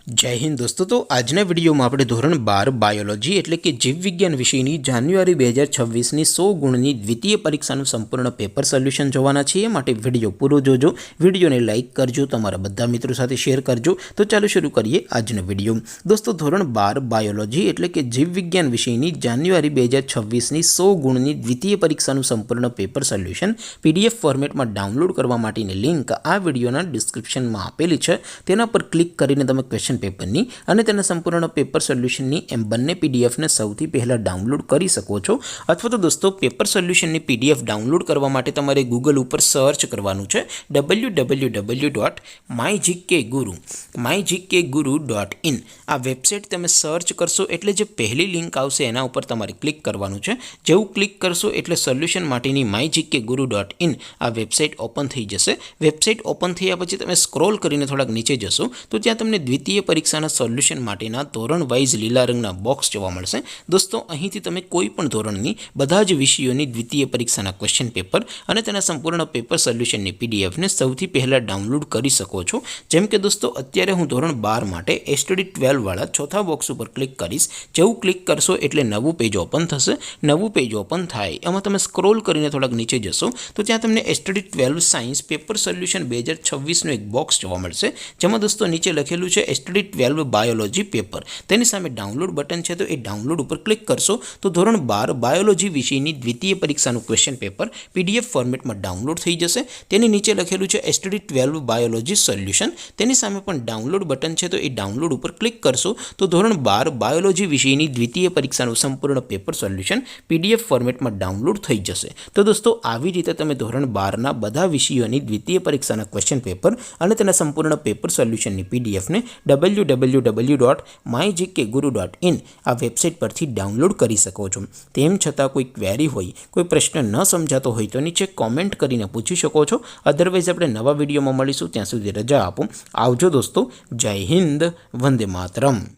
जय हिंद दोस्तों। तो आजना विडियो में આપણે ધોરણ 12 બાયોલોજી એટલે કે જીવ વિજ્ઞાન વિષયની જાન્યુઆરી 2026 ની 100 ગુણની દ્વિતીય પરીક્ષાનું સંપૂર્ણ પેપર સોલ્યુશન જોવાના છીએ। માટે વિડિયો પૂરો જોજો, વિડિયોને લાઈક કરજો, તમારા બધા મિત્રો સાથે શેર કરજો। તો ચાલો શરૂ કરીએ આજનો વિડિયો। દોસ્તો ધોરણ 12 બાયોલોજી એટલે કે જીવ વિજ્ઞાન વિષયની જાન્યુઆરી 2026 ની 100 ગુણની દ્વિતીય પરીક્ષાનું સંપૂર્ણ પેપર સોલ્યુશન PDF ફોર્મેટમાં ડાઉનલોડ કરવા માટેની લિંક આ વિડિયોના ડિસ્ક્રિપ્શનમાં આપેલી છે। તેના પર ક્લિક કરીને તમે ક્વેશ્ચન પેપરની અને તેના સંપૂર્ણ પેપર સોલ્યુશનની એમ બંને પીડીએફને સૌથી પહેલા ડાઉનલોડ કરી શકો છો। અથવા તો દોસ્તો પેપર સોલ્યુશનની પીડીએફ ડાઉનલોડ કરવા માટે તમારે ગૂગલ ઉપર સર્ચ કરવાનું છે www.mygkguru.in। આ વેબસાઇટ તમે સર્ચ કરશો એટલે જે પહેલી લિંક આવશે એના ઉપર તમારે ક્લિક કરવાનું છે। જેવું ક્લિક કરશો એટલે સોલ્યુશન માટેની mygkguru.in આ વેબસાઇટ ઓપન થઈ જશે। વેબસાઇટ ઓપન થયા પછી તમે સ્ક્રોલ કરીને થોડાક નીચે જશો તો ત્યાં તમને દ્વિતીય પરીક્ષાના સોલ્યુશન માટેના ધોરણ વાઇઝ લીલા રંગના બોક્સ જોવા મળશે। દોસ્તો અહીંથી તમે કોઈ પણ ધોરણની બધા જ વિષયોની દ્વિતીય પરીક્ષાના ક્વેશ્ચન પેપર અને તેના સંપૂર્ણ પેપર સોલ્યુશનની પીડીએફને સૌથી પહેલા ડાઉનલોડ કરી શકો છો। જેમ કે દોસ્તો અત્યારે હું ધોરણ 12 માટે STD 12 વાળા ચોથા બોક્સ ઉપર ક્લિક કરીશ। જેવું ક્લિક કરશો એટલે નવું પેજ ઓપન થશે। નવું પેજ ઓપન થાય એમાં તમે સ્ક્રોલ કરીને થોડાક નીચે જશો તો ત્યાં તમને STD 12 સાયન્સ પેપર સોલ્યુશન 2026નું એક બોક્સ જોવા મળશે, જેમાં દોસ્તો નીચે લખેલું છે STD 12 બાયોલોજી પેપર। તેની સામે ડાઉનલોડ બટન છે, તો એ ડાઉનલોડ ઉપર ક્લિક કરશો તો ધોરણ 12 બાયોલોજી વિષયની દ્વિતીય પરીક્ષાનું ક્વેશ્ચન પેપર PDF ફોર્મેટમાં ડાઉનલોડ થઈ જશે। તેની નીચે લખેલું છે STD 12 બાયોલોજી સોલ્યુશન। તેની સામે પણ ડાઉનલોડ બટન છે, તો એ ડાઉનલોડ ઉપર ક્લિક કરશો તો ધોરણ 12 બાયોલોજી વિષયની દ્વિતીય પરીક્ષાનું સંપૂર્ણ પેપર સોલ્યુશન PDF ફોર્મેટમાં ડાઉનલોડ થઈ જશે। તો દોસ્તો આવી રીતે તમે ધોરણ 12ના બધા વિષયોની દ્વિતીય પરીક્ષાના ક્વેશ્ચન પેપર અને તેના સંપૂર્ણ પેપર સોલ્યુશનની પીડીએફને www.mygkguru.in આ વેબસાઇટ પરથી ડાઉનલોડ કરી શકો છો। તેમ છતાં કોઈ ક્વેરી હોય, કોઈ પ્રશ્ન ન સમજાતો હોય તો નીચે કોમેન્ટ કરીને પૂછી શકો છો। અધરવાઇઝ આપણે નવા વિડીયોમાં મળીશું, ત્યાં સુધી રજા આપો। આવજો દોસ્તો। જય હિન્દ, વંદે માતરમ।